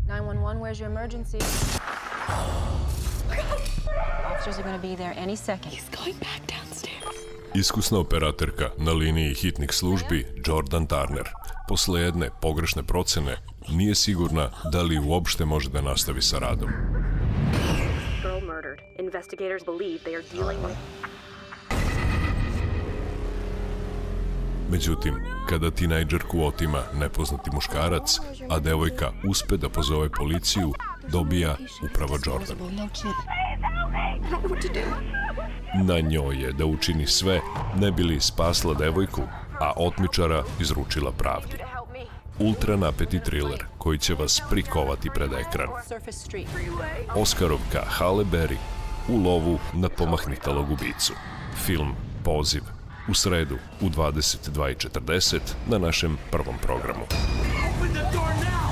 911, where's your emergency? Officers are going to be there any second. He's going back downstairs. Iskusna operatorka na liniji hitnih službi Jordan Turner posle jedne pogrešne procene nije sigurna da li uopšte može da nastavi sa radom. Girl murdered. Investigators believe they are dealing with... Međutim, kada tinejdžerku otima nepoznati muškarac, a devojka uspe da pozove policiju, dobija upravo Jordan. Na njoj je da učini sve ne bi li spasla devojku, a otmičara izručila pravdi. Ultra napeti thriller koji će vas prikovati pred ekran. Oskarovka Halle Berry u lovu na pomahnitalog ubicu. Film Poziv. U sredu u 22:40 na našem prvom programu. Open the door now!